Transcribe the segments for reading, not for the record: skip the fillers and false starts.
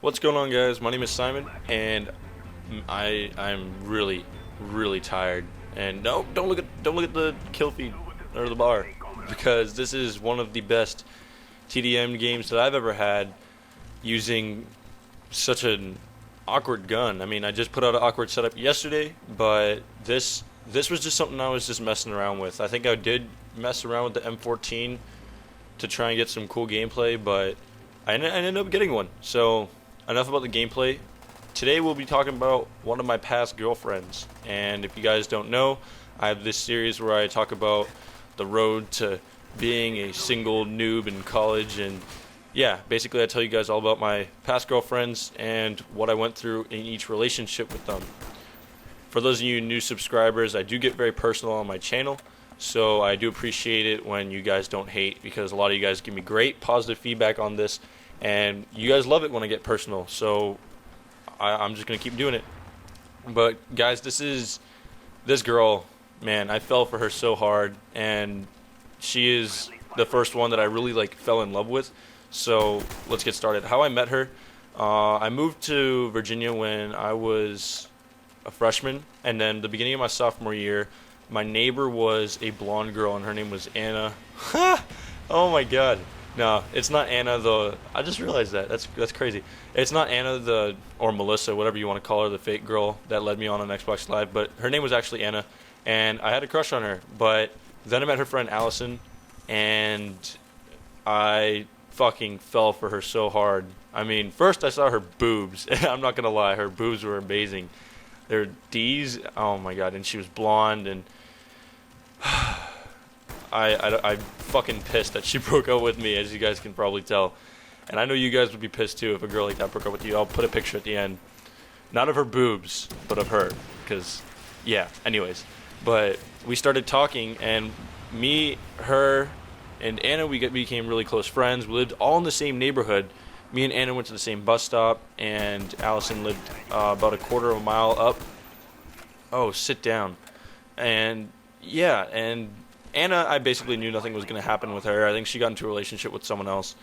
What's going on, guys? My name is Simon, and I'm really tired. And no, don't look at the kill feed or the bar, because this is one of the best TDM games that I've ever had using such an awkward gun. I mean, I just put out an awkward setup yesterday, but this was just something I was just messing around with. I think I did mess around with the M14 to try and get some cool gameplay, but I ended up getting one. So enough about the gameplay. Today we'll be talking about one of my past girlfriends. And if you guys don't know, I have this series where I talk about the road to being a single noob in college. And yeah, basically I tell you guys all about my past girlfriends and what I went through in each relationship with them. For those of you new subscribers, I do get very personal on my channel. So I do appreciate it when you guys don't hate, because a lot of you guys give me great positive feedback on this. And you guys love it when I get personal, so I'm just going to keep doing it. But guys, this girl, man, I fell for her so hard, and she is the first one that I really fell in love with. So let's get started. How I met her, I moved to Virginia when I was a freshman, and then the beginning of my sophomore year, my neighbor was a blonde girl, and her name was Anna. Oh my god. No, it's not Anna the. I just realized that. That's crazy. It's not Anna or Melissa, whatever you want to call her, the fake girl that led me on Xbox Live. But her name was actually Anna, and I had a crush on her. But then I met her friend Allison, and I fucking fell for her so hard. I mean, first I saw her boobs, and I'm not gonna lie, her boobs were amazing. They're D's. Oh my god, and she was blonde, and I'm fucking pissed that she broke up with me, as you guys can probably tell. And I know you guys would be pissed too if a girl like that broke up with you. I'll put a picture at the end. Not of her boobs, but of her. Because, yeah, anyways. But we started talking, and me, her, and Anna, we became really close friends. We lived all in the same neighborhood. Me and Anna went to the same bus stop, and Allison lived about a quarter of a mile up. Oh, sit down. And, yeah, and Anna, I basically knew nothing was going to happen with her. I think she got into a relationship with someone else.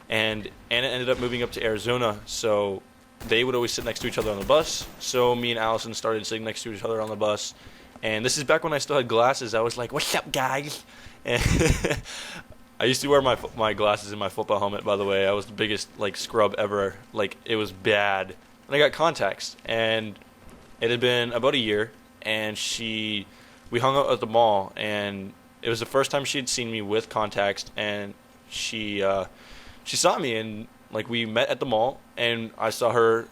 And Anna ended up moving up to Arizona, so they would always sit next to each other on the bus. So me and Allison started sitting next to each other on the bus. And this is back when I still had glasses. I was like, "What's up, guys?" And I used to wear my glasses in my football helmet, by the way. I was the biggest scrub ever. It was bad. And I got contacts. And it had been about a year, and we hung out at the mall, and it was the first time she had seen me with contacts, and she saw me, and we met at the mall, and I saw her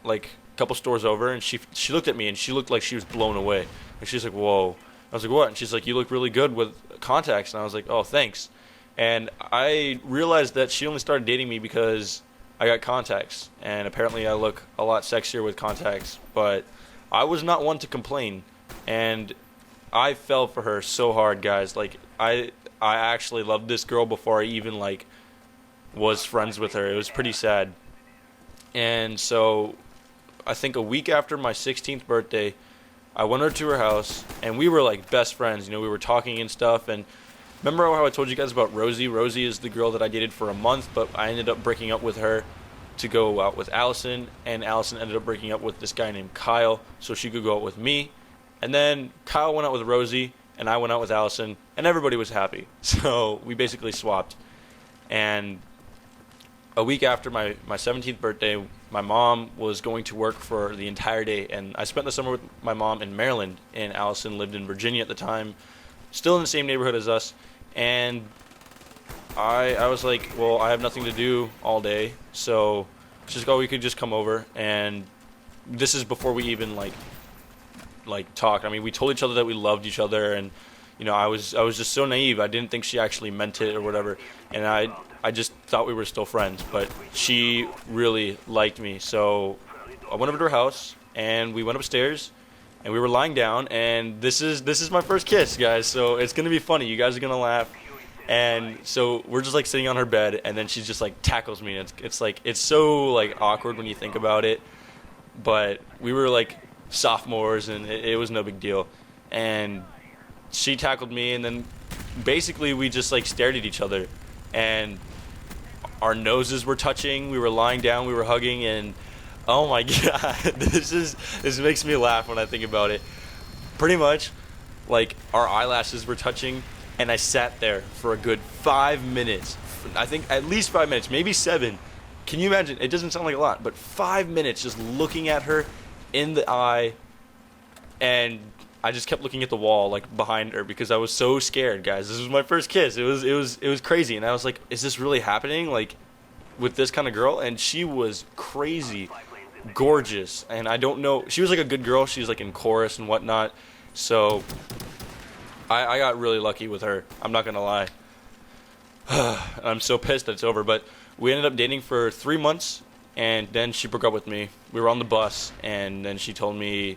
a couple stores over, and she looked at me, and she looked like she was blown away. And she's like, "Whoa." I was like, "What?" And she's like, "You look really good with contacts." And I was like, "Oh, thanks." And I realized that she only started dating me because I got contacts, and apparently I look a lot sexier with contacts, but I was not one to complain, and I fell for her so hard, guys. I actually loved this girl before I even was friends with her. It was pretty sad. And so I think a week after my 16th birthday, I went over to her house, and we were best friends. We were talking and stuff. And remember how I told you guys about Rosie? Rosie is the girl that I dated for a month, but I ended up breaking up with her to go out with Allison, and Allison ended up breaking up with this guy named Kyle so she could go out with me. And then Kyle went out with Rosie, and I went out with Allison, and everybody was happy. So we basically swapped. And a week after my 17th birthday, my mom was going to work for the entire day, and I spent the summer with my mom in Maryland, and Allison lived in Virginia at the time, still in the same neighborhood as us. And I was like, well, I have nothing to do all day, so she's like, "Oh, we could just come over." And this is before we even talk. I mean, we told each other that we loved each other, and I was just so naive. I didn't think she actually meant it or whatever, and I just thought we were still friends. But she really liked me, so I went over to her house, and we went upstairs, and we were lying down, and this is my first kiss, guys. So it's gonna be funny. You guys are gonna laugh. And so we're just sitting on her bed, and then she just tackles me. It's so awkward when you think about it, but we were sophomores, and it was no big deal. And she tackled me, and then basically we just stared at each other, and our noses were touching, we were lying down, we were hugging, and oh my god, this makes me laugh when I think about it. Pretty much, like, our eyelashes were touching, and I sat there for a good 5 minutes. I think at least 5 minutes, maybe 7. Can you imagine? It doesn't sound like a lot, but 5 minutes just looking at her in the eye, and I just kept looking at the wall, like, behind her, because I was so scared, guys. This was my first kiss. It was crazy, and I was like, is this really happening, like, with this kind of girl? And she was crazy, gorgeous, and I don't know. She was like a good girl. She was like in chorus and whatnot, so I got really lucky with her. I'm not gonna lie. I'm so pissed that it's over, but we ended up dating for 3 months, and then she broke up with me. We were on the bus, and then she told me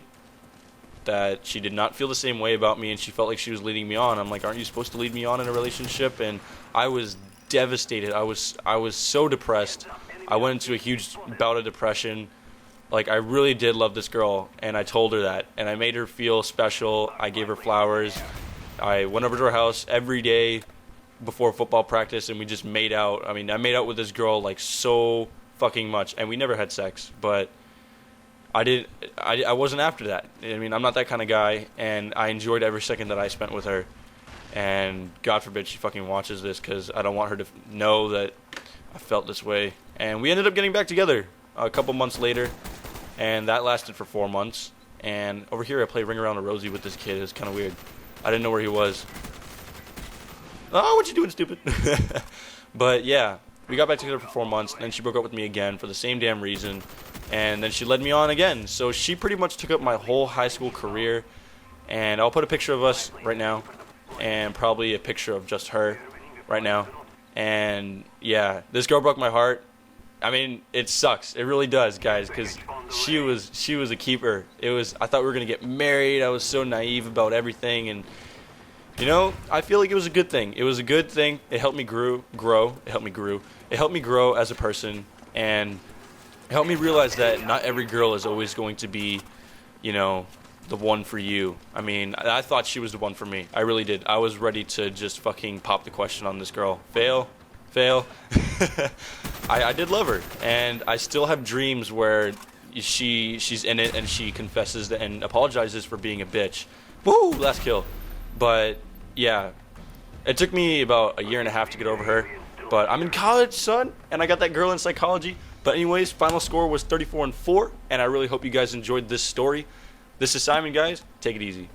that she did not feel the same way about me, and she felt like she was leading me on. I'm like, aren't you supposed to lead me on in a relationship? And I was devastated. I was so depressed. I went into a huge bout of depression. Like, I really did love this girl, and I told her that, and I made her feel special. I gave her flowers. I went over to her house every day before football practice, and we just made out. I mean, I made out with this girl, like, so fucking much, and we never had sex, but I wasn't after that. I mean, I'm not that kind of guy, and I enjoyed every second that I spent with her. And God forbid she fucking watches this, because I don't want her to know that I felt this way. And we ended up getting back together a couple months later, and that lasted for 4 months. And over here I play Ring Around the Rosie with this kid. It's kind of weird. I didn't know where he was. Oh, what you doing, stupid? But yeah, we got back together for 4 months, and then she broke up with me again for the same damn reason. And then she led me on again. So she pretty much took up my whole high school career. And I'll put a picture of us right now, and probably a picture of just her right now. And yeah, this girl broke my heart. I mean, it sucks. It really does, guys, because she was a keeper. I thought we were gonna get married. I was so naive about everything, and you know, I feel like it was a good thing. It was a good thing. It helped me grow. It helped me grow as a person, and it helped me realize that not every girl is always going to be, you know, the one for you. I mean, I thought she was the one for me. I really did. I was ready to just fucking pop the question on this girl. Fail. I did love her, and I still have dreams where she's in it and she confesses and apologizes for being a bitch. Woo! Last kill. But yeah, it took me about a year and a half to get over her. But I'm in college, son, and I got that girl in psychology. But anyways, final score was 34-4, and I really hope you guys enjoyed this story. This is Simon, guys. Take it easy.